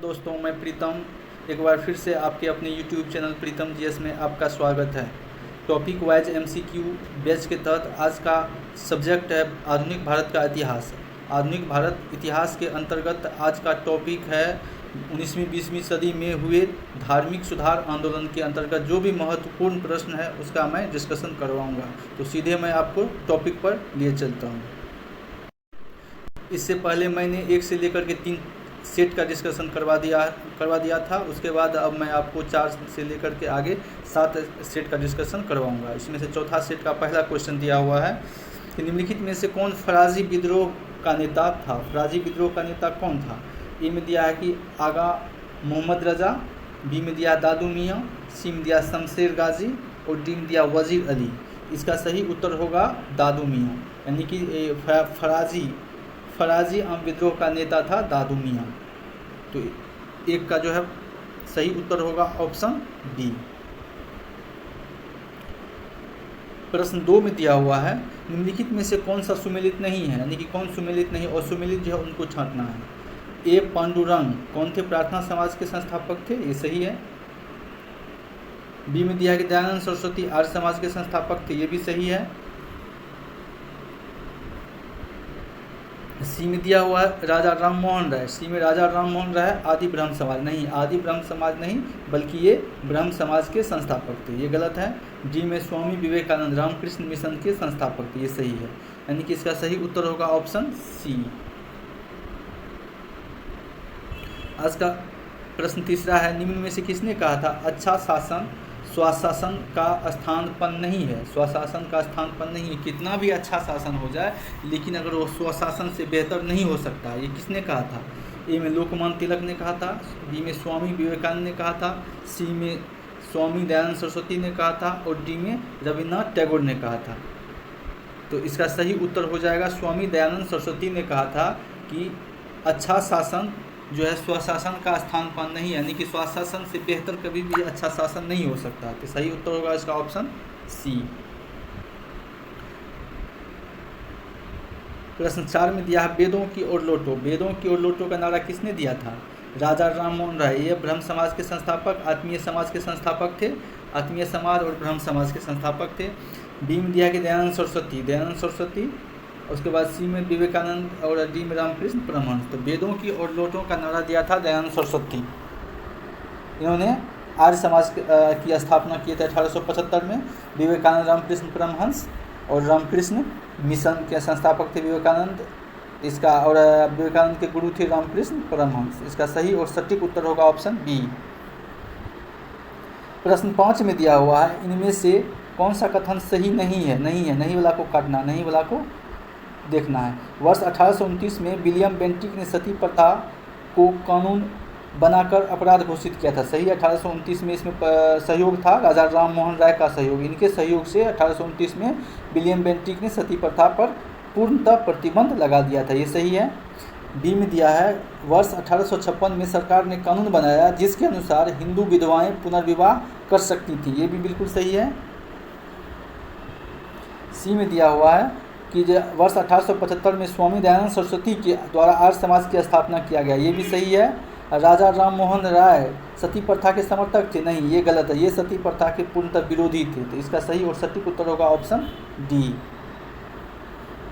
दोस्तों, मैं प्रीतम एक बार फिर से आपके अपने YouTube चैनल प्रीतम जीएस में आपका स्वागत है। टॉपिक वाइज MCQ बैच के तहत आज का सब्जेक्ट है आधुनिक भारत का इतिहास। आधुनिक भारत इतिहास के अंतर्गत आज का टॉपिक है 19वीं-20वीं सदी में हुए धार्मिक सुधार आंदोलन के अंतर्गत जो भी महत्वपूर्ण प्रश्न है उसका मैं डिस्कशन करवाऊँगा। तो सीधे मैं आपको टॉपिक पर लिए चलता हूँ। इससे पहले मैंने 1 से लेकर के 3 सेट का डिस्कशन करवा दिया था। उसके बाद अब मैं आपको 4 से लेकर के आगे 7 सेट का डिस्कशन करवाऊंगा। इसमें से चौथा सेट का पहला क्वेश्चन दिया हुआ है कि निम्नलिखित में से कौन फराजी विद्रोह का नेता था। फराजी विद्रोह का नेता कौन था। ए में दिया है कि आगा मोहम्मद रजा, बी में दिया दादू मियाँ, सी में दिया शमशेर गाजी और डी में दिया वजीर अली। इसका सही उत्तर होगा दादू मियाँ, यानी कि फराजी आम विद्रोह का नेता था दादू मियाँ। तो एक का जो है सही उत्तर होगा ऑप्शन बी। प्रश्न 2 में दिया हुआ है निम्नलिखित में से कौन सा सुमेलित नहीं है, यानी कि कौन सुमेलित नहीं और सुमेलित जो है उनको छांटना है। ए पांडुरंग कौन थे, प्रार्थना समाज के संस्थापक थे, ये सही है। बी में दिया है कि दयानंद सरस्वती आर्य समाज के संस्थापक थे, ये भी सही है। सी में दिया हुआ है राजा राम मोहन राय, सी में राजा राम मोहन राय आदि ब्रह्म समाज नहीं, आदि ब्रह्म समाज नहीं बल्कि ये ब्रह्म समाज के संस्थापक थे, ये गलत है। डी में स्वामी विवेकानंद रामकृष्ण मिशन के संस्थापक थे, ये सही है, यानी कि इसका सही उत्तर होगा ऑप्शन सी। आज का प्रश्न तीसरा है निम्न में से किसने कहा था अच्छा शासन स्वशासन का स्थानपन्न नहीं है। स्वशासन का स्थानपन्न नहीं है, कितना भी अच्छा शासन हो जाए लेकिन अगर वो स्वशासन से बेहतर नहीं हो सकता, ये किसने कहा था। ए में लोकमान्य तिलक ने कहा था, बी में स्वामी विवेकानंद ने कहा था, सी में स्वामी दयानंद सरस्वती ने कहा था और डी में रविन्द्रनाथ टैगोर ने कहा था। तो इसका सही उत्तर हो जाएगा स्वामी दयानंद सरस्वती ने कहा था कि अच्छा शासन जो है स्वशासन का स्थानपन्न नहीं, यानी कि स्वशासन से बेहतर कभी भी अच्छा शासन नहीं हो सकता। तो सही उत्तर होगा इसका ऑप्शन सी। प्रश्न 4 में दिया है वेदों की ओर लौटो। वेदों की ओर लौटो का नारा किसने दिया था। राजा राम मोहन राय, ये ब्रह्म समाज के संस्थापक आत्मीय समाज के संस्थापक थे, आत्मीय समाज और ब्रह्म समाज के संस्थापक थे। बी में दिया कि दयानंद सरस्वती, उसके बाद सी में विवेकानंद और डी में रामकृष्ण परमहंस। तो वेदों की ओर लौटों का नारा दिया था दयानंद सरस्वती। इन्होंने आर्य समाज की स्थापना की थी 1875 में। विवेकानंद रामकृष्ण परमहंस और रामकृष्ण मिशन के संस्थापक थे विवेकानंद, इसका और विवेकानंद के गुरु थे रामकृष्ण परमहंस। इसका सही और सटीक उत्तर होगा ऑप्शन बी। प्रश्न 5 में दिया हुआ है इनमें से कौन सा कथन सही नहीं है। नहीं वाला को काटना, नहीं वाला को देखना है। वर्ष 1829 में विलियम बेंटिक ने सती प्रथा को कानून बनाकर अपराध घोषित किया था, सही। 1829 में इसमें सहयोग था राजा राम मोहन राय का सहयोग, इनके सहयोग से 1829 में विलियम बेंटिक ने सती प्रथा पर पूर्णतः प्रतिबंध लगा दिया था, ये सही है। बी में दिया है वर्ष 1856 में सरकार ने कानून बनाया जिसके अनुसार हिंदू विधवाएं पुनर्विवाह कर सकती थी, ये भी बिल्कुल सही है। सी में दिया हुआ है कि वर्ष 1875 में स्वामी दयानंद सरस्वती के द्वारा आर्य समाज की स्थापना किया गया, ये भी सही है। राजा राम मोहन राय सती प्रथा के समर्थक थे, नहीं ये गलत है, ये सती प्रथा के पूर्णतः विरोधी थे। तो इसका सही और सटीक उत्तर होगा ऑप्शन डी।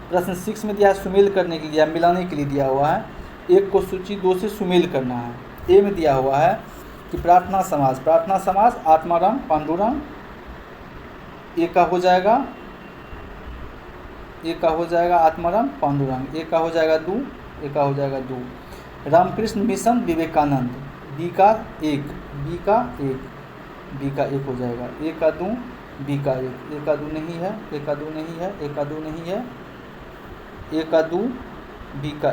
प्रश्न 6 में दिया है सुमेल करने के लिए, मिलाने के लिए दिया हुआ है। एक को सूची 2 से सुमेल करना है। ए में दिया हुआ है कि प्रार्थना समाज आत्माराम पांडुरंग, एक का हो जाएगा आत्माराम पांडुरंग, एक का हो जाएगा दू। रामकृष्ण मिशन विवेकानंद, बी का एक हो जाएगा, एक का दू, बी का एक, एक का दू नहीं है, एक का दू, बी का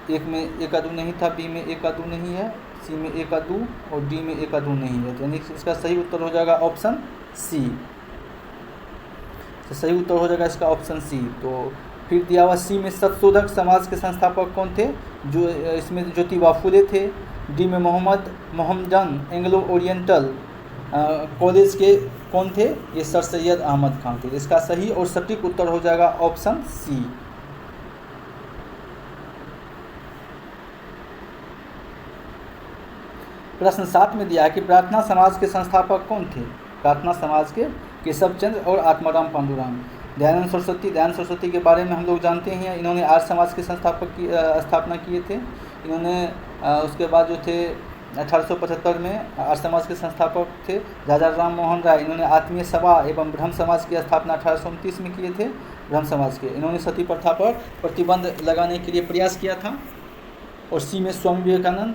एक में एक का दू नहीं था, बी में एक का दू नहीं है, सी में एक का दू और डी में एक का दू नहीं है। तो यानी इसका सही उत्तर हो जाएगा ऑप्शन सी। तो सही उत्तर हो जाएगा इसका ऑप्शन सी। तो फिर दिया हुआ सी में सत्यशोधक समाज के संस्थापक कौन थे, जो इसमें ज्योतिबा फुले थे। डी में मोहम्मदन एंग्लो ओरिएंटल कॉलेज के कौन थे, ये सर सैयद अहमद खान थे। इसका सही और सटीक उत्तर हो जाएगा ऑप्शन सी। प्रश्न 7 में दिया है कि प्रार्थना समाज के संस्थापक कौन थे। प्रार्थना समाज के केशव चंद्र और आत्माराम पांडुरंग। दयानंद सरस्वती के बारे में हम लोग जानते हैं, इन्होंने आर्य समाज के संस्थापक की स्थापना किए थे। इन्होंने उसके बाद जो थे 1875 में आर्य समाज के संस्थापक थे। राजा राम मोहन राय, इन्होंने आत्मीय सभा एवं ब्रह्म समाज की स्थापना 1829 में किए थे। ब्रह्म समाज के इन्होंने सती प्रथा पर प्रतिबंध लगाने के लिए प्रयास किया था। और सी में स्वामी विवेकानंद,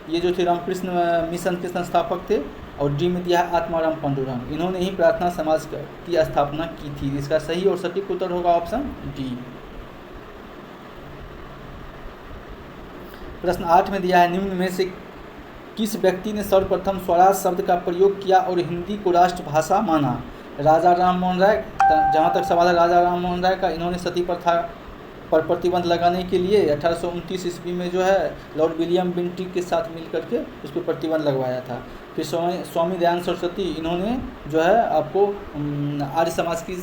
ये जो थे रामकृष्ण मिशन के संस्थापक थे। और डी में दिया है आत्माराम पांडुरंग, इन्होंने ही प्रार्थना समाज की स्थापना की थी। इसका सही और सटीक उत्तर होगा ऑप्शन डी। प्रश्न 8 में दिया है निम्न में से किस व्यक्ति ने सर्वप्रथम स्वराज शब्द का प्रयोग किया और हिंदी को राष्ट्रभाषा माना। राजा राम मोहन राय, जहाँ तक सवाल है राजा राम मोहन राय का, इन्होंने सती प्रथा पर प्रतिबंध लगाने के लिए 1829 ईस्वी में जो है लॉर्ड विलियम बेंटिक के साथ मिल करके उस पर प्रतिबंध लगवाया था। फिर स्वामी दयानंद सरस्वती, इन्होंने जो है आपको आर्य समाज की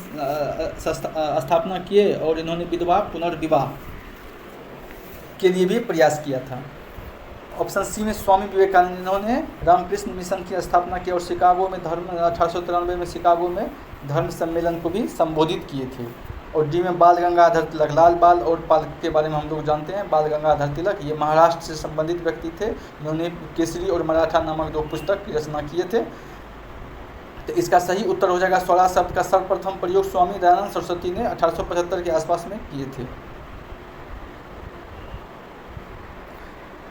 स्थापना किए और इन्होंने विधवा पुनर्विवाह के लिए भी प्रयास किया था। ऑप्शन सी में स्वामी विवेकानंद, इन्होंने रामकृष्ण मिशन की स्थापना की और शिकागो में 1893 में शिकागो में धर्म सम्मेलन को भी संबोधित किए थे। और डी में बाल गंगाधर तिलक, लाल बाल और पाल के बारे में हम लोग जानते हैं। बाल गंगाधर तिलक ये महाराष्ट्र से संबंधित व्यक्ति थे। इन्होंने केसरी और मराठा नामक 2 पुस्तक की रचना किए थे। तो इसका सही उत्तर हो जाएगा स्वराज शब्द का सर्वप्रथम प्रयोग स्वामी दयानंद सरस्वती ने 1875 के आसपास में किए थे।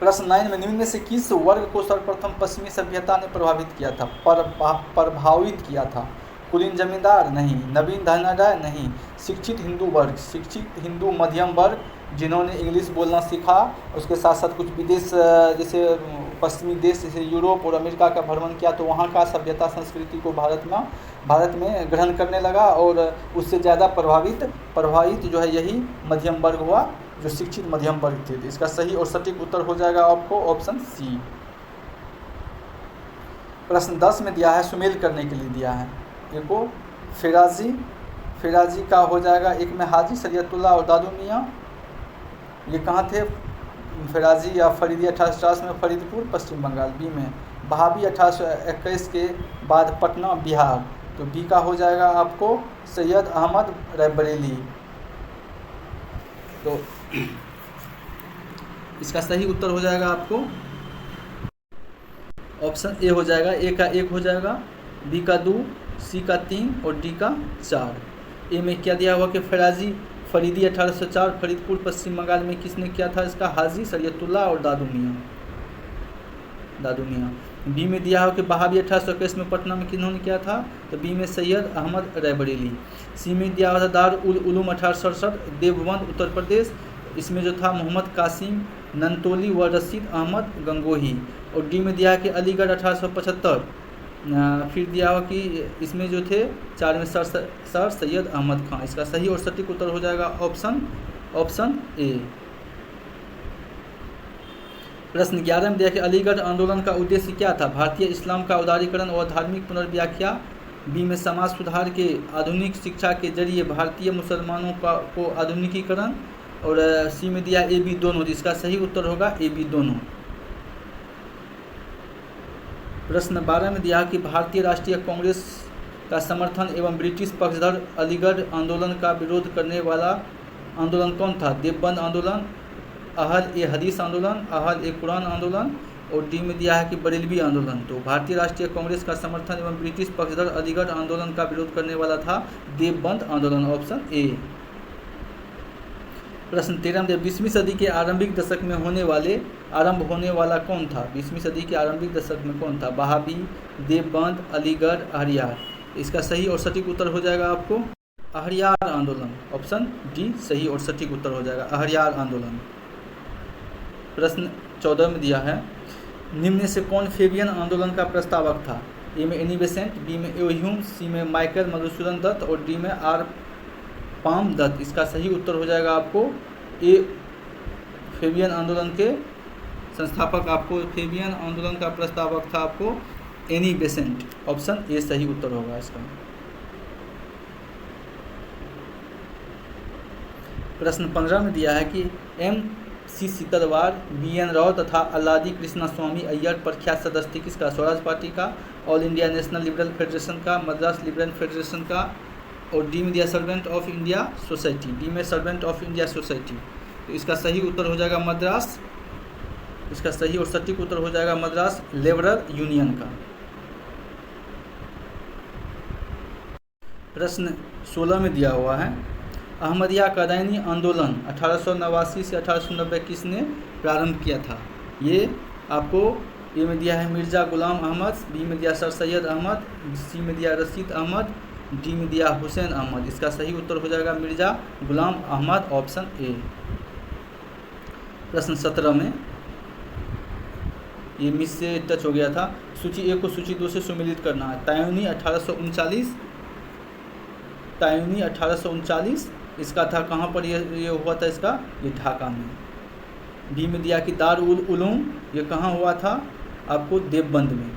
प्रश्न 9 में निम्न में से किस वर्ग को सर्वप्रथम पश्चिमी सभ्यता ने प्रभावित किया था, प्रभावित किया था। कुलीन जमींदार नहीं, नवीन धनाढ्य नहीं, शिक्षित हिंदू वर्ग, शिक्षित हिंदू मध्यम वर्ग जिन्होंने इंग्लिश बोलना सीखा, उसके साथ साथ कुछ विदेश जैसे पश्चिमी देश जैसे यूरोप और अमेरिका का भ्रमण किया तो वहाँ का सभ्यता संस्कृति को भारत में ग्रहण करने लगा और उससे ज़्यादा प्रभावित जो है यही मध्यम वर्ग हुआ, जो शिक्षित मध्यम वर्ग थे। इसका सही और सटीक उत्तर हो जाएगा आपको ऑप्शन सी। प्रश्न 10 में दिया है सुमेल करने के लिए दिया है। देखो फेराजी का हो जाएगा, एक में हाजी शरीयतुल्लाह और दादू मियाँ, ये कहाँ थे फेराजी या फरीदी 1850 में फरीदपुर पश्चिम बंगाल। बी में बहाबी 1821 के बाद पटना बिहार, तो बी का हो जाएगा आपको सैयद अहमद रायबरेली। तो इसका सही उत्तर हो जाएगा आपको ऑप्शन ए हो जाएगा। ए का 1 हो जाएगा, बी का 2, सी का 3 और डी का 4। ए में क्या दिया हुआ कि फरीदी 1804 फरीदपुर पश्चिम बंगाल में किसने किया था, इसका हाजी शरीयतुल्लाह और दादू मियाँ। बी में दिया हुआ कि बहाबी 1821 में पटना में किन्होंने किया था, तो बी में सैयद अहमद रायबरेली। सी में दिया हुआ था दारुल उलूम 1867 देवबंद उत्तर प्रदेश, इसमें जो था मोहम्मद कासिम नंतोली व रशीद अहमद गंगोही। और डी में दिया है कि अलीगढ़ 1875। फिर दिया हुआ कि इसमें जो थे 4 में सर सैयद अहमद खान। इसका सही और सटीक उत्तर हो जाएगा ऑप्शन ए। प्रश्न 11 में दिया कि अलीगढ़ आंदोलन का उद्देश्य क्या था, भारतीय इस्लाम का उदारीकरण और धार्मिक पुनर्व्याख्या। बी में समाज सुधार के आधुनिक शिक्षा के जरिए भारतीय मुसलमानों को आधुनिकीकरण। और सी में दिया ए बी दोनों, जिसका सही उत्तर होगा ए बी दोनों। प्रश्न 12 में दिया कि भारतीय राष्ट्रीय कांग्रेस का समर्थन एवं ब्रिटिश पक्षधर अलीगढ़ आंदोलन का विरोध करने वाला आंदोलन कौन था, देवबंद आंदोलन, अहल ए हदीस आंदोलन, अहल ए कुरान आंदोलन। और डी में दिया है कि बरेलवी आंदोलन। तो भारतीय राष्ट्रीय कांग्रेस का समर्थन एवं ब्रिटिश पक्षधर अलीगढ़ आंदोलन का विरोध करने वाला था देवबंद आंदोलन, ऑप्शन ए। प्रश्न 13 में 20वीं सदी के आरंभिक दशक में आरंभ होने वाला कौन था, 20वीं सदी के आरंभिक दशक में कौन था, बहाबी, देवबंद, अलीगढ़, अहरियार। इसका सही और सटीक उत्तर हो जाएगा आपको अहरियार आंदोलन, ऑप्शन डी सही और सटीक उत्तर हो जाएगा अहरियार आंदोलन। प्रश्न 14 में दिया है निम्न से कौन फेबियन आंदोलन का प्रस्तावक था, ए में एनी बेसेंट, बी में ह्यूम, सी में माइकल मधुसूदन दत्त और डी में आर पाम दत्त। इसका सही उत्तर हो जाएगा आपको ए। फेबियन आंदोलन के संस्थापक आपको फेबियन आंदोलन का प्रस्तावक था आपको एनी बेसेंट, ऑप्शन ए सही उत्तर होगा इसका। प्रश्न 15 में दिया है कि सी सीतरवार, BN राव तथा अल्लादी कृष्णा स्वामी अय्यर प्रख्यात सदस्य थे किसका, स्वराज पार्टी का, all India national liberal federation का, मद्रास लिबरल फेडरेशन का, और डी में दिया servant of India society, D में सर्वेंट ऑफ इंडिया सोसाइटी। तो इसका सही उत्तर हो जाएगा मद्रास, इसका सही और सटीक उत्तर हो जाएगा मद्रास लेबरर यूनियन का। प्रश्न 16 में दिया हुआ है, अहमदिया कादियानी आंदोलन 1889 से 1890 किसने प्रारंभ किया था। ये आपको ए में दिया है मिर्ज़ा गुलाम अहमद, बी में दिया सर सैयद अहमद, सी में दिया रशीद अहमद, डी में दिया हुसैन अहमद। इसका सही उत्तर हो जाएगा मिर्ज़ा गुलाम अहमद, ऑप्शन ए। प्रश्न 17 में ये मिस से टच हो गया था, सूची 1 को सूची 2 से सुमेलित करना है। तायूनी 1839 इसका था कहाँ पर ये हुआ था, इसका ये ढाका में। डी में दिया कि दार उल उलूम, ये कहाँ हुआ था आपको, देवबंद में।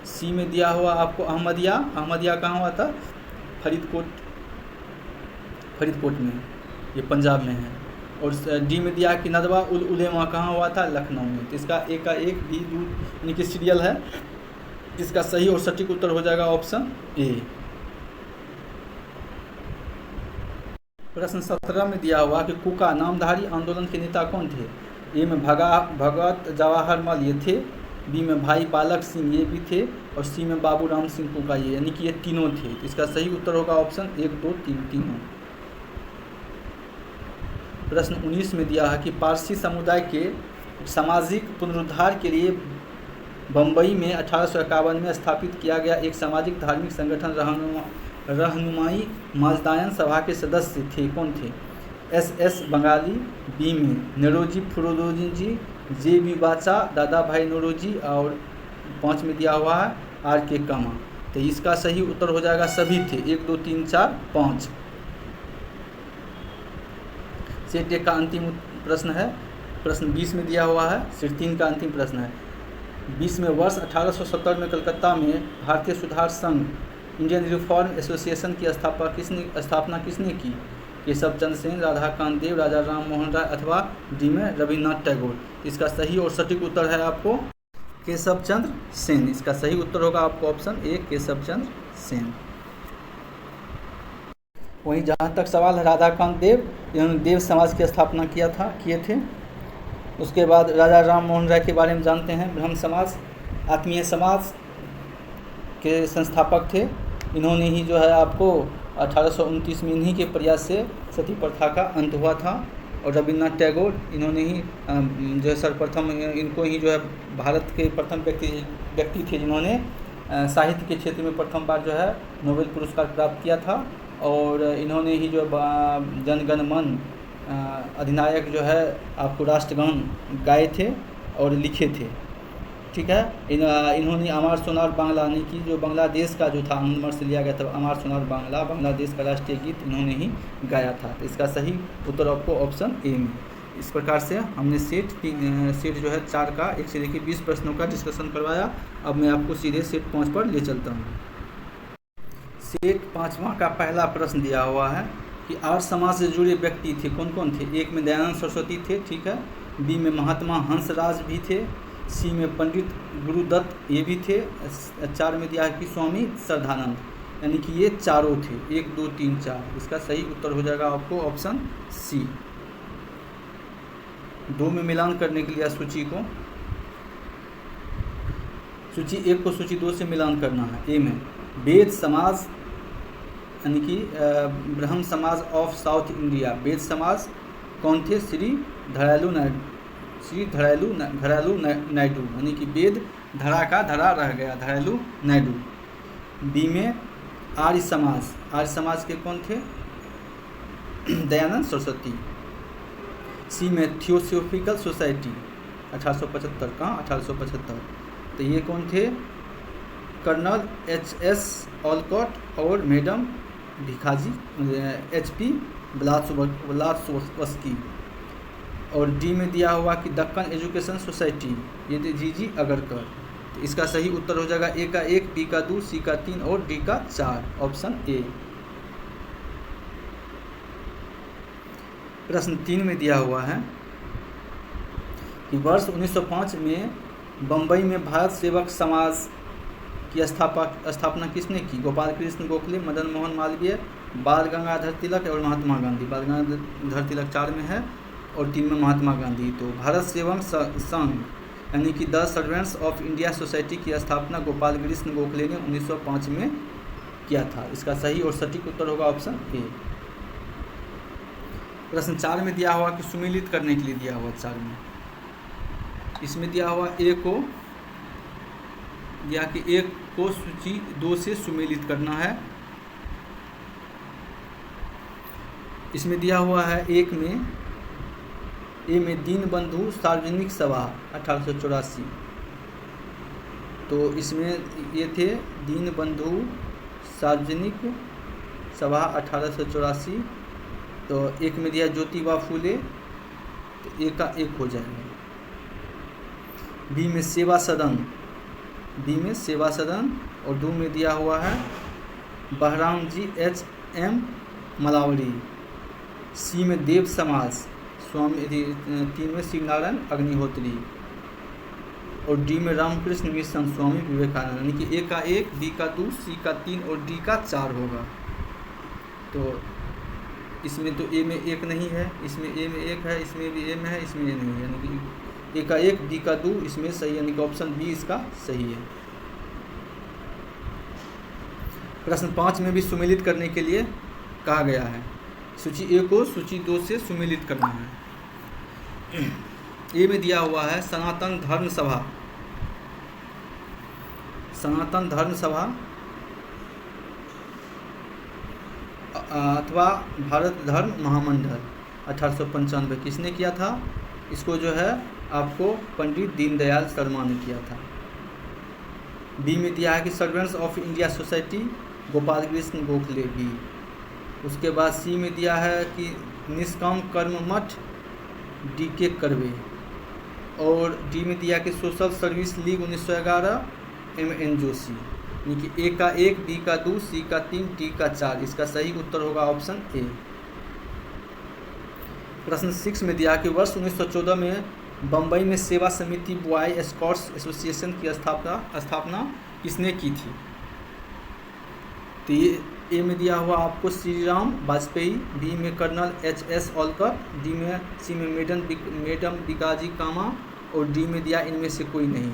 सी में दिया हुआ आपको अहमदिया कहाँ हुआ था, फरीदकोट में, ये पंजाब में है। और डी में दिया कि नदवा उल उलेमा कहाँ हुआ था, लखनऊ में। तो इसका एक का एक बी दू यानी कि सीरियल है। इसका सही और सटीक उत्तर हो जाएगा ऑप्शन ए। प्रश्न 17 में दिया हुआ कि कुका नामधारी आंदोलन के नेता कौन थे। ए में भगत जवाहरलाल ये थे, बी में भाई बालक सिंह ये भी थे, और सी में बाबू राम सिंह कुका ये, यानी कि ये तीनों थे। तो इसका सही उत्तर होगा ऑप्शन 1 2 3 तीनों। प्रश्न 19 में दिया है कि पारसी समुदाय के सामाजिक पुनरुद्धार के लिए बम्बई में 1851 में स्थापित किया गया एक सामाजिक धार्मिक संगठन रहनुमाई माजदायन सभा के सदस्य थे, कौन थे। SS बंगाली, बी में नौरोजी फुरोजी जी, जे बी बाचा, दादा भाई नौरोजी, और 5 में दिया हुआ है RK कामा। तो इसका सही उत्तर हो जाएगा सभी थे, 1 2 3 4 5। सेट 1 का अंतिम प्रश्न है, प्रश्न 20 में दिया हुआ है, सेट 3 का अंतिम प्रश्न है। 20 में वर्ष 1870 में कलकत्ता में भारतीय सुधार संघ इंडियन रिफॉर्म एसोसिएशन की स्थापना किसने की। केशव चंद्र सेन, राधाकांत देव, राजा राम मोहन राय, अथवा डी में रविन्द्रनाथ टैगोर। इसका सही और सटीक उत्तर है आपको केशव चंद्र सेन। इसका सही उत्तर होगा आपको ऑप्शन ए, केशव चंद्र सेन। वहीं जहाँ तक सवाल है राधाकांत देव, इन्होंने देव समाज की स्थापना किए थे। उसके बाद राजा राम मोहन राय के बारे में जानते हैं, ब्रह्म समाज आत्मीय समाज के संस्थापक थे। इन्होंने ही जो है आपको 1829 में इन्हीं के प्रयास से सती प्रथा का अंत हुआ था। और रविन्द्रनाथ टैगोर, इन्होंने ही जो है सर्वप्रथम, इनको ही जो है भारत के प्रथम व्यक्ति थे जिन्होंने साहित्य के क्षेत्र में प्रथम बार जो है नोबेल पुरस्कार प्राप्त किया था। और इन्होंने ही जो जनगण मन अधिनायक जो है आपको राष्ट्रगान गाए थे और लिखे थे, ठीक है। इन्होंने अमर सोनार बांग्ला यानी कि जो बांग्लादेश का जो था नंबर से लिया गया था, अमर सोनार बांग्ला बांग्लादेश का राष्ट्रीय गीत इन्होंने ही गाया था। तो इसका सही उत्तर आपको ऑप्शन ए में। इस प्रकार से हमने सेट जो है 4 का 1 से लेकर 20 प्रश्नों का डिस्कशन करवाया। अब मैं आपको सीधे सेट 5 पर ले चलता हूँ। सेट 5वां का पहला प्रश्न दिया हुआ है कि आर्य समाज से जुड़े व्यक्ति थे, कौन कौन थे। 1 में दयानंद सरस्वती थे, ठीक है। बी में महात्मा हंसराज भी थे। सी में पंडित गुरुदत्त ये भी थे। 4 में दिया है कि स्वामी श्रद्धानंद, यानी कि ये चारों थे, 1 2 3 4। इसका सही उत्तर हो जाएगा आपको ऑप्शन सी। 2 में मिलान करने के लिए सूची को, सूची 1 को सूची 2 से मिलान करना है। ए में वेद समाज यानी कि ब्रह्म समाज ऑफ साउथ इंडिया, वेद समाज कौन थे, श्री घरालू नायडू, यानी कि वेद धरा का धरा रह गया, घरालू नायडू। बी में आर्य समाज के कौन थे, दयानंद सरस्वती। सी में थियोसॉफिकल सोसाइटी 1875, कहाँ 1875, तो ये कौन थे, कर्नल HS ऑलकॉट और मैडम भिखाजी HP ब्लात्सोवस्की। और डी में दिया हुआ कि दक्कन एजुकेशन सोसाइटी, ये थे GG अगरकर। तो इसका सही उत्तर हो जाएगा ए का 1, बी का 2, सी का 3 और डी का 4, ऑप्शन ए। प्रश्न 3 में दिया हुआ है कि वर्ष 1905 में बम्बई में भारत सेवक समाज की स्थापना किसने की? गोपाल कृष्ण गोखले, मदन मोहन मालवीय, बाल गंगाधर तिलक और महात्मा गांधी। बाल गंगाधर तिलक 4 में है और 3 में महात्मा गांधी। तो भारत सेवक संघ यानी कि the servants of India society की स्थापना गोपाल कृष्ण गोखले ने 1905 में किया था। इसका सही और सटीक उत्तर होगा ऑप्शन ए। प्रश्न 4 में दिया हुआ कि सुमेलित करने के लिए दिया हुआ 4 में, इसमें दिया हुआ ए को दिया कि एक को सूची 2 से सुमेलित करना है। इसमें दिया हुआ है एक में ए में दीनबंधु सार्वजनिक सभा 1884। तो इसमें ये थे दीनबंधु सार्वजनिक सभा 1884। तो एक में दिया ज्योतिबा फूले, तो एक का एक हो जाएगा। बी में सेवा सदन, बी में सेवा सदन और 2 में दिया हुआ है बहराम जी H.M. मलावरी। सी में देव समाज स्वामी 3 में शिव नारायण अग्निहोत्री और डी में रामकृष्ण मिशन स्वामी विवेकानंद। यानी कि ए का 1, बी का 2, सी का 3 और डी का 4 होगा। तो इसमें तो ए में 1 नहीं है, इसमें ए में 1 है, इसमें भी ए में है, इसमें ए नहीं है। यानी कि ए का 1, बी का 2 इसमें सही, यानी कि ऑप्शन बी इसका सही है। प्रश्न 5 में भी सुमेलित करने के लिए कहा गया है। सूची ए को सूची 2 से सुमेलित करना है। ए में दिया हुआ है सनातन धर्म सभा, सनातन धर्म सभा अथवा भारत धर्म महामंडल 1895 किसने किया था? इसको जो है आपको पंडित दीनदयाल शर्मा ने किया था। बी में दिया है कि servants of India society Gopal Krishna Gokhale B. उसके बाद सी में दिया है कि निष्काम कर्म मठ D.K. कर्वे और डी में दिया कि social service league 1911 M.N. Joshi. यानी कि ए का 1, बी का 2, सी का 3, डी का 4। इसका सही उत्तर होगा ऑप्शन ए। प्रश्न 6 में दिया कि वर्ष 1914 में बम्बई में सेवा समिति बॉय स्काउट्स एसोसिएशन की स्थापना किसने की थी? तो ये ए में दिया हुआ आपको श्री राम वाजपेयी, बी में कर्नल H.S. ओलकर, सी में मैडम बिकाजी कामा और डी में दिया इनमें से कोई नहीं।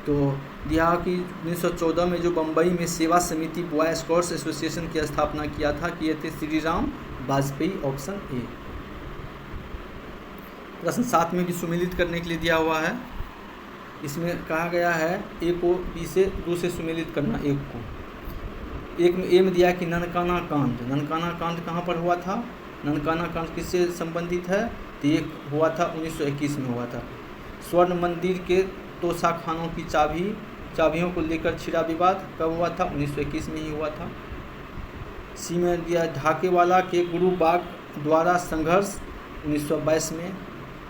तो दिया कि 1914 में जो बम्बई में सेवा समिति बॉय स्काउट्स एसोसिएशन की स्थापना किया था कि ये थे श्री राम वाजपेयी, ऑप्शन ए। प्रश्न 7 में भी सुमेलित करने के लिए दिया हुआ है। इसमें कहा गया है ए को बी से 2 से सुमेलित करना एक को। एक में ए में दिया कि ननकाना कांड, ननकाना कांड कहाँ पर हुआ था? ननकाना कांड किससे संबंधित है? तो ये हुआ था 1921 में हुआ था। स्वर्ण मंदिर के तोशा खानों की चाबियों को लेकर छिड़ा विवाद कब हुआ था? 1921 में ही हुआ था। सी में दिया ढाकेवाला के गुरु बाग द्वारा संघर्ष 1922 में।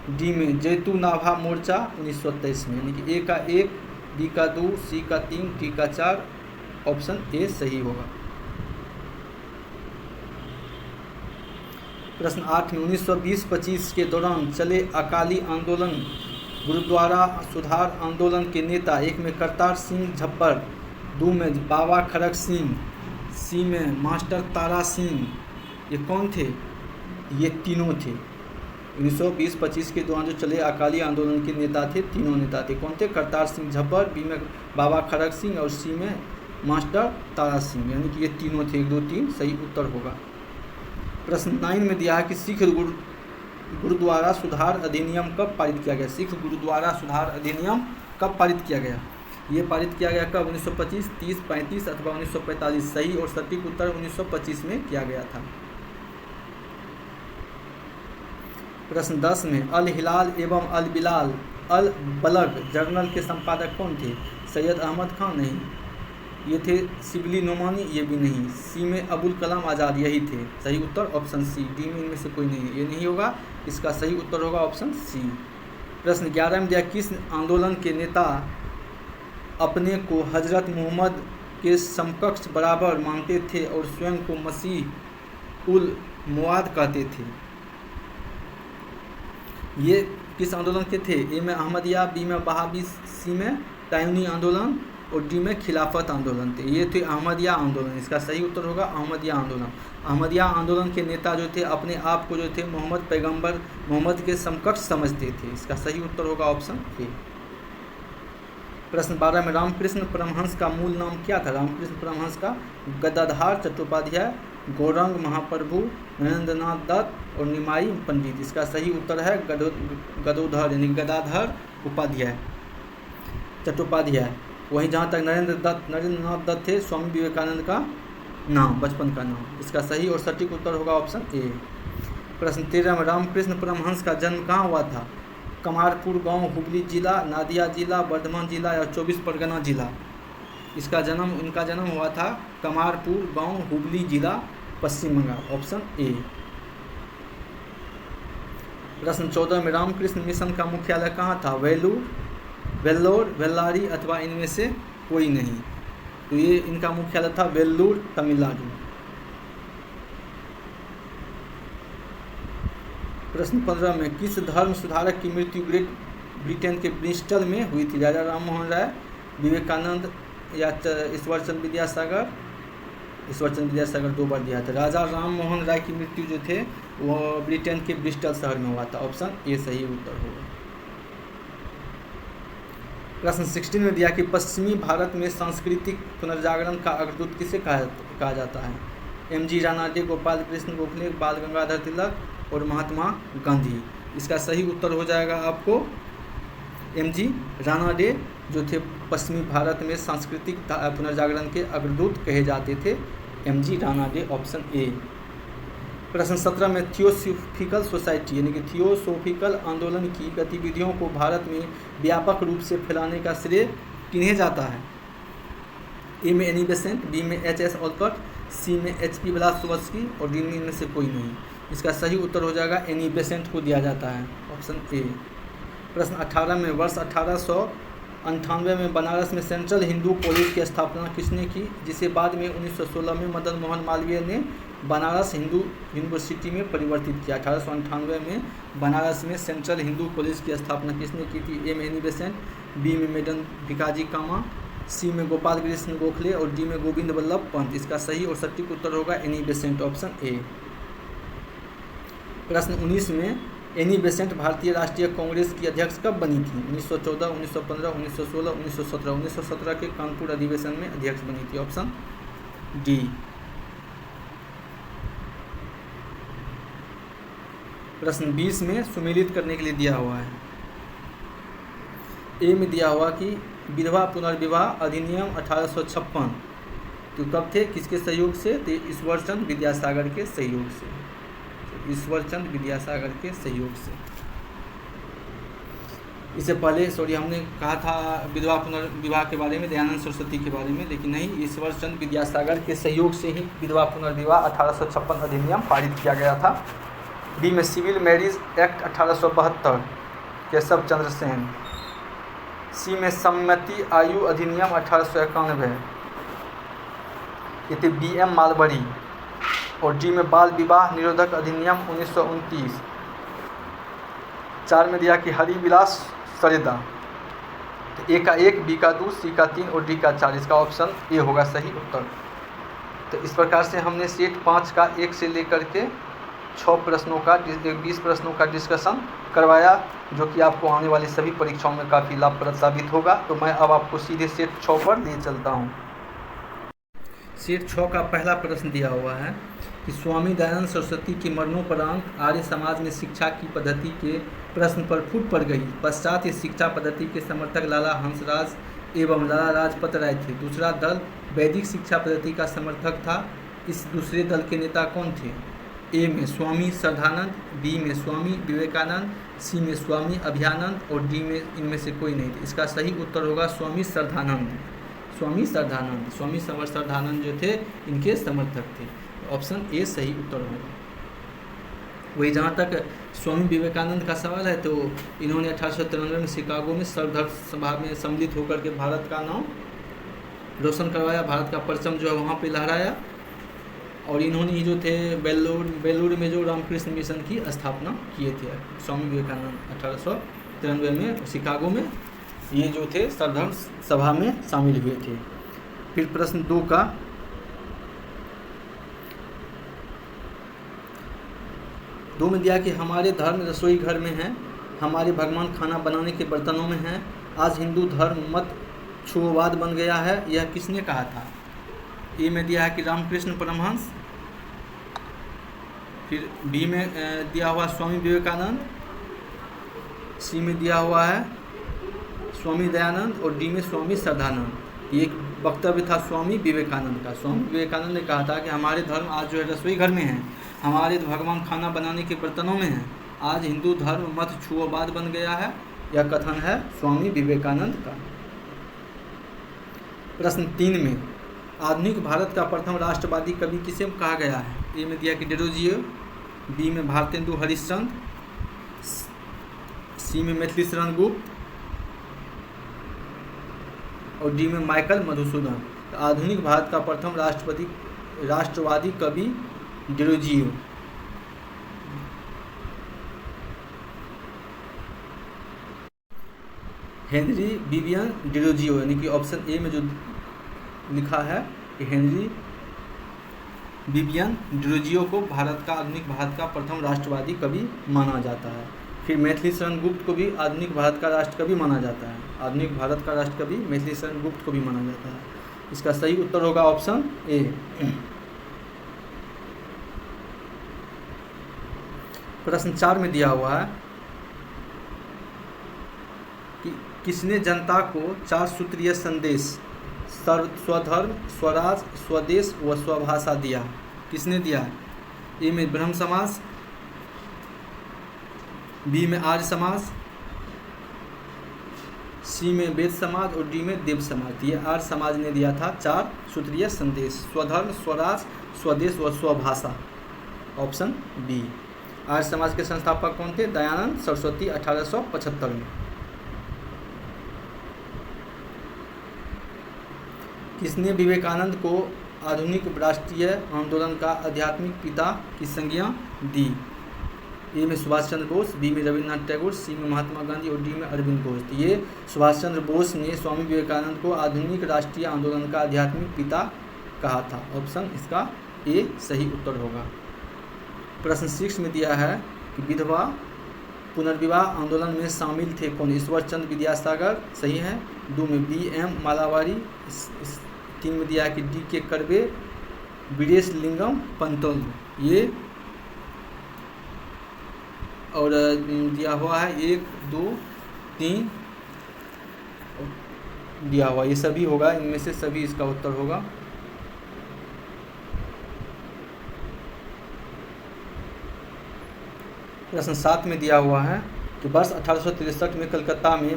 डी में जैतू नाभा मोर्चा 1923 में। यानी कि ए का 1, बी का 2, सी का 3, डी का 4, ऑप्शन ए सही होगा। प्रश्न 8 में 1920-25 के दौरान चले अकाली आंदोलन गुरुद्वारा सुधार आंदोलन के नेता, एक में करतार सिंह झप्पर, 2 में बाबा खड़क सिंह, सी में मास्टर तारा सिंह। ये कौन थे? ये तीनों थे। 1920-25 के दौरान जो चले अकाली आंदोलन के नेता थे, तीनों नेता थे। कौन थे? करतार सिंह झप्पर, बी में बाबा खड़क सिंह और सी में मास्टर तारा सिंह। यानी कि ये तीनों थे। 1, 2, 3 सही उत्तर होगा। प्रश्न 9 में दिया है कि सिख गुरुद्वारा सुधार अधिनियम कब पारित किया गया? सिख गुरुद्वारा सुधार अधिनियम कब पारित किया गया? ये पारित किया गया कब? 1925, 30, 35 अथवा 1945। सही और सटीक उत्तर 1925 में किया गया था। प्रश्न 10 में अल हिलाल एवं अल बिलाल अल बलग जर्नल के संपादक कौन थे? सैयद अहमद खान नहीं, ये थे शिबली नोमानी, ये भी नहीं। सी में अबुल कलाम आज़ाद, यही थे। सही उत्तर ऑप्शन सी। डी में इनमें से कोई नहीं, ये नहीं होगा। इसका सही उत्तर होगा ऑप्शन सी। प्रश्न 11 में दिया किस आंदोलन के नेता अपने को हजरत मोहम्मद के समकक्ष बराबर मानते थे और स्वयं को मसीह उल मुआद कहते थे? ये किस आंदोलन के थे? ए में अहमदिया, बी में बहाबी, सी में तायूनी आंदोलन और डी में खिलाफत आंदोलन थे। ये थे अहमदिया आंदोलन। इसका सही उत्तर होगा अहमदिया आंदोलन। अहमदिया आंदोलन के नेता जो थे अपने आप को जो थे मोहम्मद पैगंबर मोहम्मद के समकक्ष समझते थे। इसका सही उत्तर होगा ऑप्शन ए। प्रश्न 12 में रामकृष्ण परमहंस का मूल नाम क्या था? रामकृष्ण परमहंस का गदाधार चट्टोपाध्याय, गौरंग महाप्रभु, नरेंद्रनाथ दत्त और निमाई पंडित। इसका सही उत्तर है गदोधर यानी गदाधर उपाध्याय चट्टोपाध्याय। वहीं जहाँ तक नरेंद्रनाथ दत्त थे स्वामी विवेकानंद का नाम, बचपन का नाम। इसका सही और सटीक उत्तर होगा ऑप्शन ए। प्रश्न 13 में रामकृष्ण परमहंस का जन्म कहाँ हुआ था? कमारपुर गांव, हुगली जिला, नादिया जिला, वर्धमान जिला या 24 परगना जिला। इनका जन्म हुआ था कमारपुर गांव, हुगली जिला, पश्चिम बंगाल। Option A. प्रश्न 14 में रामकृष्ण मिशन का मुख्यालय कहाँ था? वेल्लोर, बेल्लारी अथवा इनमें से कोई नहीं। तो ये इनका मुख्यालय था वेल्लूर, तमिलनाडु। प्रश्न 15 में किस धर्म सुधारक की मृत्यु ग्रेट ब्रिटेन के ब्रिस्टल में हुई थी? राजा राम मोहन राय, विवेकानंद या ईश्वरचंद विद्यासागर? ईश्वरचंद विद्यासागर 2 बार दिया था। राजा राम मोहन राय की मृत्यु जो थे वो ब्रिटेन के ब्रिस्टल शहर में हुआ था। ऑप्शन ए सही उत्तर होगा। प्रश्न 16 में दिया कि पश्चिमी भारत में सांस्कृतिक पुनर्जागरण का अग्रदूत किसे कहा जाता है? एम.जी. रानाडे, गोपाल कृष्ण गोखले, बाल गंगाधर तिलक और महात्मा गांधी। इसका सही उत्तर हो जाएगा आपको एम.जी. रानाडे, जो थे पश्चिमी भारत में सांस्कृतिक पुनर्जागरण के अग्रदूत कहे जाते थे। एम.जी. Ranade option A. प्रश्न 17 में थियोसॉफिकल सोसाइटी यानी कि थियोसॉफिकल आंदोलन की गतिविधियों को भारत में व्यापक रूप से फैलाने का श्रेय किन्हें जाता है? ए में एनी बेसेंट, बी में एच.एस. ऑलकॉट, सी में H.P. ब्लासोवस्की और डी में इनमें से कोई नहीं। इसका सही उत्तर हो जाएगा एनी बेसेंट को दिया जाता है। Option A. प्रश्न 18 में वर्ष 1898 में बनारस में सेंट्रल हिंदू कॉलेज की स्थापना किसने की, जिसे बाद में 1916 में मदन मोहन मालवीय ने बनारस हिंदू यूनिवर्सिटी में परिवर्तित किया? 1898 में बनारस में सेंट्रल हिंदू कॉलेज की स्थापना किसने की थी? ए में एनी बेसेंट, बी में मैडम भिकाजी कामा, सी में गोपाल कृष्ण गोखले और डी में गोविंद वल्लभ पंत। इसका सही और सटीक उत्तर होगा एनी बेसेंट ऑप्शन ए। प्रश्न 19 में एनी बेसेंट भारतीय राष्ट्रीय कांग्रेस की अध्यक्ष कब बनी थी? 1914, 1915, 1916, 1917। 1917 के कानपुर अधिवेशन में अध्यक्ष बनी थी। Option D. प्रश्न 20 में सुमेलित करने के लिए दिया हुआ है। ए में दिया हुआ कि विधवा पुनर्विवाह अधिनियम 1856 तो कब थे, किसके सहयोग से? तो ईश्वरचंद विद्यासागर के सहयोग से। ईश्वरचंद विद्यासागर के सहयोग से। इससे पहले हमने कहा था विधवा पुनर्विवाह के बारे में, दयानंद सरस्वती के बारे में, लेकिन नहीं, ईश्वरचंद विद्यासागर के सहयोग से ही विधवा पुनर्विवाह 1856 अधिनियम पारित किया गया था। बी में civil marriage act 1872 Keshav Chandra Sen. सी में सम्मति आयु अधिनियम 1891 ये थे B.M. मालबरी। और डी में बाल विवाह निरोधक अधिनियम 1929। 4 में दिया कि हरिविलास सरेदा। तो ए का 1, बी का 2, सी का 3 और डी का 4। इसका ऑप्शन ए होगा सही उत्तर। तो इस प्रकार से हमने सेट 5 का 1 से लेकर के 6 प्रश्नों का 20 प्रश्नों का डिस्कशन करवाया, जो कि आपको आने वाली सभी परीक्षाओं में काफ़ी लाभप्रद साबित होगा। तो मैं अब आपको सीधे सेट 6 पर ले चलता हूँ। सेट 6 का पहला प्रश्न दिया हुआ है कि स्वामी दयानंद सरस्वती के मरणोपरांत आर्य समाज में शिक्षा की पद्धति के प्रश्न पर फूट पड़ गई। पश्चात इस शिक्षा पद्धति के समर्थक लाला हंसराज एवं लाला लाजपत राय थे। दूसरा दल वैदिक शिक्षा पद्धति का समर्थक था। इस दूसरे दल के नेता कौन थे? ए में स्वामी श्रद्धानंद, बी में स्वामी विवेकानंद, सी में स्वामी अभयानंद और डी में इनमें से कोई नहीं थे। इसका सही उत्तर होगा स्वामी श्रद्धानंद। स्वामी श्रद्धानंद जो थे इनके समर्थक थे। ऑप्शन ए सही उत्तर होगा। वही जहाँ तक स्वामी विवेकानंद का सवाल है तो इन्होंने 1893 में शिकागो में सर्वधर्म सभा में सम्मिलित होकर के भारत का नाम रोशन करवाया, भारत का परचम जो है वहाँ पे लहराया। और इन्होंने ही जो थे बेलूर में जो रामकृष्ण मिशन की स्थापना किए थे स्वामी विवेकानंद 1893 में शिकागो में ये जो थे सर्वधर्म सभा में शामिल हुए थे। फिर प्रश्न 2 का दो में दिया कि हमारे धर्म रसोई घर में है, हमारे भगवान खाना बनाने के बर्तनों में हैं, आज हिंदू धर्म मत छुओवाद बन गया है, यह किसने कहा था? ए में दिया है कि रामकृष्ण परमहंस, फिर बी में दिया हुआ स्वामी विवेकानंद, सी में दिया हुआ है स्वामी दयानंद और डी में स्वामी श्रद्धानंद। ये वक्तव्य था स्वामी विवेकानंद का। स्वामी विवेकानंद ने कहा था कि हमारे धर्म आज जो है रसोई घर में है, हमारे भगवान खाना बनाने के बर्तनों में हैं, आज हिंदू धर्म मत छुओवाद बन गया है, यह कथन है स्वामी विवेकानंद का। प्रश्न 3 में आधुनिक भारत का प्रथम राष्ट्रवादी कवि किसे कहा गया है? ए में दिया कि डेरोजियो, बी में भारतेंदु हरिश्चंद्र, सी में मैथिली शरण गुप्त और डी में माइकल मधुसूदन। तो आधुनिक भारत का प्रथम राष्ट्रवादी कवि डेरोजियो। हेनरी विवियन डेरोजियो, यानी कि ऑप्शन ए में जो लिखा है कि हेनरी विवियन डेरोजियो को आधुनिक भारत का प्रथम राष्ट्रवादी कवि माना जाता है। फिर मैथिली शरण गुप्त को भी आधुनिक भारत का राष्ट्रकवि माना जाता है। आधुनिक भारत का राष्ट्रकवि मैथिली शरण गुप्त को भी माना जाता है। इसका सही उत्तर होगा ऑप्शन ए। प्रश्न 4 में दिया हुआ है कि किसने जनता को 4 सूत्रीय संदेश स्वधर्म, स्वराज, स्वदेश व स्वभाषा दिया? किसने दिया? ए में ब्रह्म समाज, बी में आर्य समाज, सी में वेद समाज और डी में देव समाज। ये आर्य समाज ने दिया था 4 सूत्रीय संदेश, स्वधर्म, स्वराज, स्वदेश व स्वभाषा। Option B. आर्य समाज के संस्थापक कौन थे? दयानंद सरस्वती 1875 में। किसने विवेकानंद को आधुनिक राष्ट्रीय आंदोलन का आध्यात्मिक पिता की संज्ञा दी? ए में सुभाष चंद्र बोस, बी में रविन्द्रनाथ टैगोर, सी में महात्मा गांधी और डी में अरविंद घोष। तो ये सुभाष चंद्र बोस ने स्वामी विवेकानंद को आधुनिक राष्ट्रीय आंदोलन का आध्यात्मिक पिता कहा था। ऑप्शन इसका ए सही उत्तर होगा। प्रश्न 6 में दिया है कि विधवा पुनर्विवाह आंदोलन में शामिल थे कौन? ईश्वर चंद्र विद्यासागर, सही है। 2 में बी.एम. मालावारी, 3 में दिया है कि डी.के. कर्वे, वीरेश लिंगम पंतोल, ये और दिया हुआ है 1, 2, 3 दिया हुआ, ये सभी होगा, इनमें से सभी इसका उत्तर होगा। प्रश्न 7 में दिया हुआ है कि वर्ष 1863 में कलकत्ता में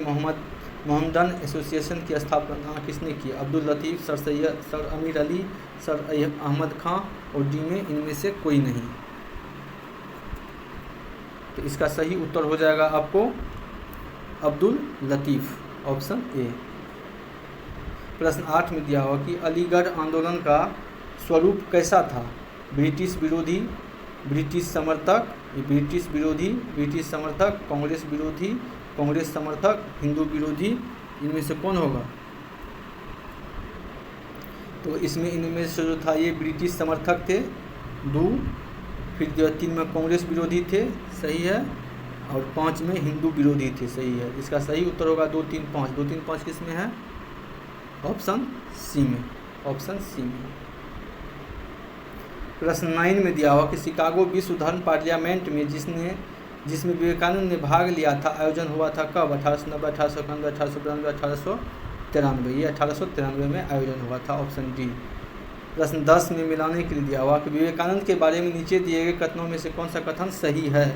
मोहम्मदन एसोसिएशन की स्थापना किसने की? अब्दुल लतीफ़, सर सैयद, सर अमीर अली, सर अहमद खां और डी में इनमें से कोई नहीं। तो इसका सही उत्तर हो जाएगा आपको अब्दुल लतीफ़, ऑप्शन ए। प्रश्न 8 में दिया हुआ कि अलीगढ़ आंदोलन का स्वरूप कैसा था? ब्रिटिश विरोधी, ब्रिटिश समर्थक, ब्रिटिश विरोधी, ब्रिटिश समर्थक, कांग्रेस विरोधी, कांग्रेस समर्थक, हिंदू विरोधी, इनमें से कौन होगा? तो इसमें इनमें से जो था ये ब्रिटिश समर्थक थे 2, फिर 3 में कांग्रेस विरोधी थे, सही है, और 5 में हिंदू विरोधी थे, सही है। इसका सही उत्तर होगा 2, 3, 5। 2, 3, 5 किस में है? ऑप्शन सी में, ऑप्शन सी में। प्रश्न 9 में दिया हुआ कि शिकागो विश्व धर्म पार्लियामेंट में जिसमें विवेकानंद ने भाग लिया था, आयोजन हुआ था कब? 1890, 1891, 1892, 1893। ये 1893 में आयोजन हुआ था, ऑप्शन डी। प्रश्न 10 में मिलाने के लिए दिया हुआ कि विवेकानंद के बारे में नीचे दिए गए कथनों में से कौन सा कथन सही है?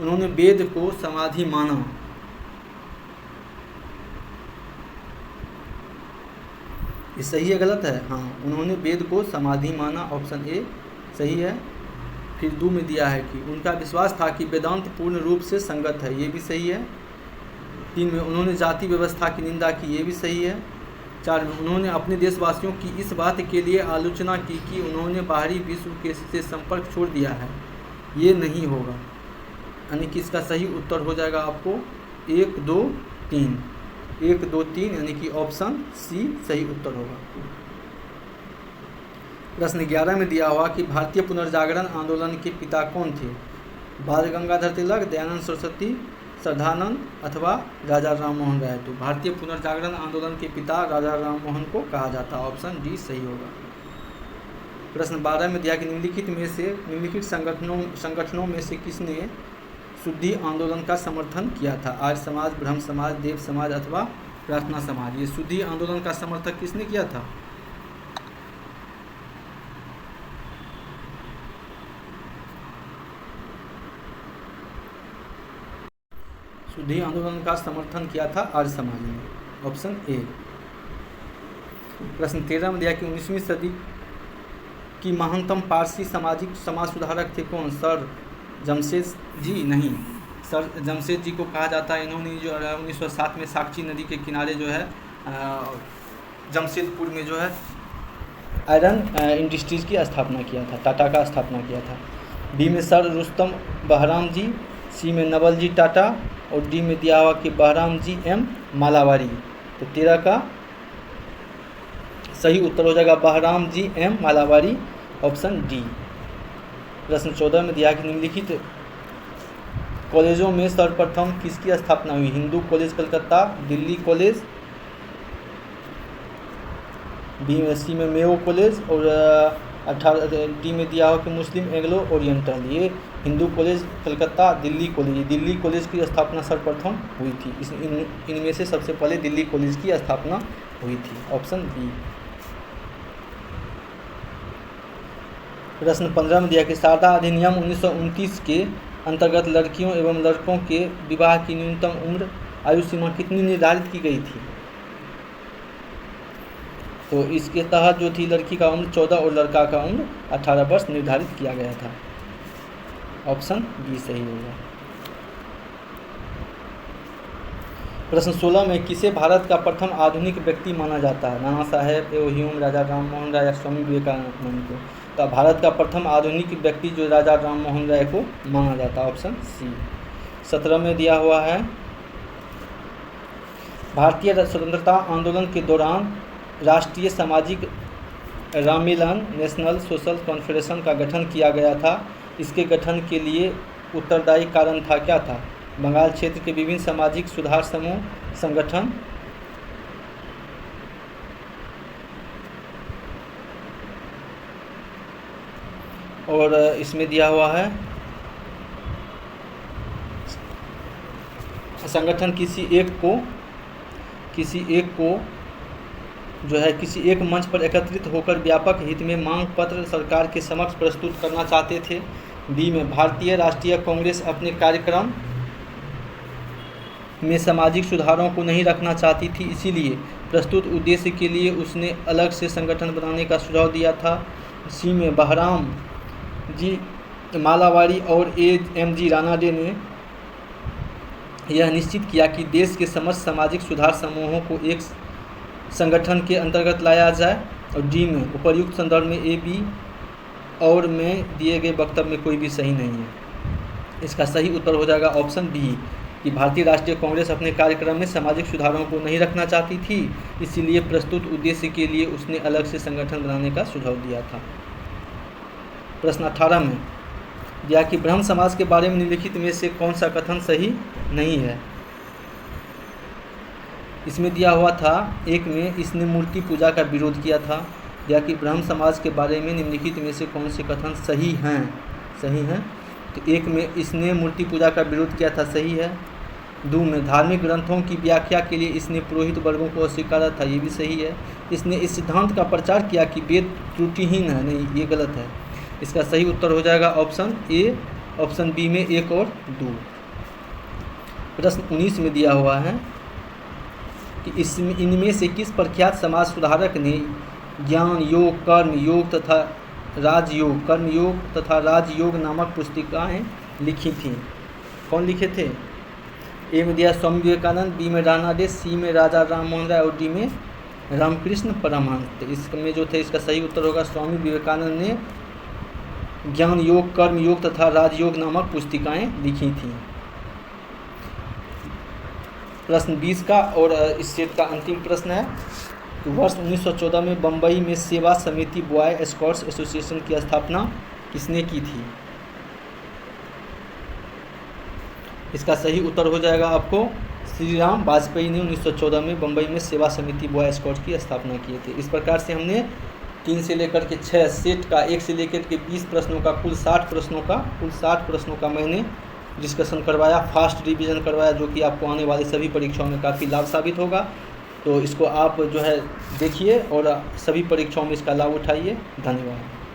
उन्होंने वेद को समाधि माना। ये सही है गलत है? हाँ, उन्होंने वेद को समाधि माना, ऑप्शन ए सही है। फिर 2 में दिया है कि उनका विश्वास था कि वेदांत पूर्ण रूप से संगत है, ये भी सही है। 3 में उन्होंने जाति व्यवस्था की निंदा की, ये भी सही है। 4 में उन्होंने अपने देशवासियों की इस बात के लिए आलोचना की कि उन्होंने बाहरी विश्व के से संपर्क छोड़ दिया है। ये नहीं होगा, यानी कि इसका सही उत्तर हो जाएगा आपको 1, 2, 3, 1, 2, 3, यानी कि ऑप्शन सी सही उत्तर होगा। प्रश्न 11 में दिया हुआ कि भारतीय पुनर्जागरण आंदोलन के पिता कौन थे? बाल गंगाधर तिलक, दयानंद सरस्वती, श्रद्धानंद अथवा राजा राममोहन राय। तो भारतीय पुनर्जागरण आंदोलन के पिता राजा राममोहन को कहा जाता है, ऑप्शन डी सही होगा। प्रश्न 12 में दिया कि निम्नलिखित संगठनों में से किसने शुद्धि आंदोलन का समर्थन किया था? आर्य समाज, ब्रह्म समाज, देव समाज अथवा प्रार्थना समाज। ये शुद्धि आंदोलन का समर्थन किसने किया था? शुद्धि आंदोलन का समर्थन किया था आर्य समाज ने, ऑप्शन ए। प्रश्न 13 में दिया कि 19वीं सदी की महानतम पारसी सामाजिक समाज सुधारक थे कौन? सर जमशेद जी नहीं, सर जमशेद जी को कहा जाता है। इन्होंने जो 1907 में साक्षी नदी के किनारे जो है जमशेदपुर में जो है आयरन इंडस्ट्रीज़ की स्थापना किया था, टाटा का स्थापना किया था। बी में सर रुस्तम बहराम जी, सी में नवल जी टाटा और डी में दिया हुआ कि बहराम जी एम मालावारी। तो 13 का सही उत्तर हो जाएगा बहराम जी एम मालावारी, ऑप्शन डी। प्रश्न 14 में दिया कि निम्नलिखित कॉलेजों में सर्वप्रथम किसकी स्थापना हुई? हिंदू कॉलेज कलकत्ता, दिल्ली कॉलेज, सी में मेयो कॉलेज और 18 डी में दिया हो कि मुस्लिम एंग्लो ओरिएंटल। ये हिंदू कॉलेज कलकत्ता, दिल्ली कॉलेज की स्थापना सर्वप्रथम हुई थी। इनमें से सबसे पहले दिल्ली कॉलेज की स्थापना हुई थी, ऑप्शन बी। प्रश्न 15 में दिया कि शारदा अधिनियम 1929 के अंतर्गत लड़कियों एवं लड़कों के विवाह की न्यूनतम आयु सीमा कितनी निर्धारित की गई थी? तो इसके तहत जो थी लड़की का उम्र 14 और लड़का का उम्र 18 वर्ष निर्धारित किया गया था, ऑप्शन बी सही होगा। प्रश्न 16 में किसे भारत का प्रथम आधुनिक व्यक्ति माना जाता है? नाना साहेब, ह्यूम, राजा राममोहन राय या स्वामी विवेकानंद को? तो भारत का प्रथम आधुनिक व्यक्ति जो राजा राममोहन राय को माना जाता है, ऑप्शन सी। 17 में दिया हुआ है भारतीय स्वतंत्रता आंदोलन के दौरान राष्ट्रीय सामाजिक राममेलन नेशनल सोशल कॉन्फ्रेंस का गठन किया गया था। इसके गठन के लिए उत्तरदायी कारण था, क्या था? बंगाल क्षेत्र के विभिन्न सामाजिक सुधार समूह संगठन, और इसमें दिया हुआ है संगठन किसी एक मंच पर एकत्रित होकर व्यापक हित में मांग पत्र सरकार के समक्ष प्रस्तुत करना चाहते थे। बी में भारतीय राष्ट्रीय कांग्रेस अपने कार्यक्रम में सामाजिक सुधारों को नहीं रखना चाहती थी, इसीलिए प्रस्तुत उद्देश्य के लिए उसने अलग से संगठन बनाने का सुझाव दिया था। सी में बहराम जी मालावारी और एम.जी. रानाडे ने यह निश्चित किया कि देश के समस्त सामाजिक सुधार समूहों को एक संगठन के अंतर्गत लाया जाए। और डी में उपर्युक्त संदर्भ में ए, बी और में दिए गए वक्तव्य में कोई भी सही नहीं है। इसका सही उत्तर हो जाएगा ऑप्शन बी कि भारतीय राष्ट्रीय कांग्रेस अपने कार्यक्रम में सामाजिक सुधारों को नहीं रखना चाहती थी, इसीलिए प्रस्तुत उद्देश्य के लिए उसने अलग से संगठन बनाने का सुझाव दिया था। प्रश्न 18 में दिया कि ब्रह्म समाज के बारे में निम्नलिखित में से कौन सा कथन सही नहीं है? इसमें दिया हुआ था एक में इसने मूर्ति पूजा का विरोध किया था। दिया कि ब्रह्म समाज के बारे में निम्नलिखित में से कौन से कथन सही हैं? तो एक में इसने मूर्ति पूजा का विरोध किया था, सही है। 2 में धार्मिक ग्रंथों की व्याख्या के लिए इसने पुरोहित वर्गों को अस्वीकारा था, ये भी सही है। इसने इस सिद्धांत का प्रचार किया कि वेद त्रुटिहीन है, नहीं, ये गलत है। इसका सही उत्तर हो जाएगा ऑप्शन ए, ऑप्शन बी में 1 और 2। प्रश्न 19 में दिया हुआ है कि इनमें से किस प्रख्यात समाज सुधारक ने ज्ञान योग, कर्मयोग तथा राजयोग नामक पुस्तिकाएँ लिखी थीं? कौन लिखे थे? ए में दिया स्वामी विवेकानंद, बी में रानाडे, सी में राजा राममोहन राय और डी में रामकृष्ण परमहंस। तो इसमें जो थे इसका सही उत्तर होगा स्वामी विवेकानंद ने ज्ञान योग, कर्म योग तथा राजयोग नामक पुस्तिकाएं लिखी थी। प्रश्न 20 का और इस सेट का अंतिम प्रश्न है कि वर्ष 1914 में बम्बई में सेवा समिति बॉय स्काउट्स एसोसिएशन की स्थापना किसने की थी? इसका सही उत्तर हो जाएगा आपको श्री राम वाजपेयी ने 1914 में बम्बई में सेवा समिति बॉय स्काउट्स की स्थापना की थी। इस प्रकार से हमने 3 से लेकर के 6 सेट का 1 से लेकर के 20 प्रश्नों का कुल 60 प्रश्नों का मैंने डिस्कशन करवाया, फास्ट रिवीजन करवाया, जो कि आपको आने वाली सभी परीक्षाओं में काफ़ी लाभ साबित होगा। तो इसको आप जो है देखिए और सभी परीक्षाओं में इसका लाभ उठाइए। धन्यवाद।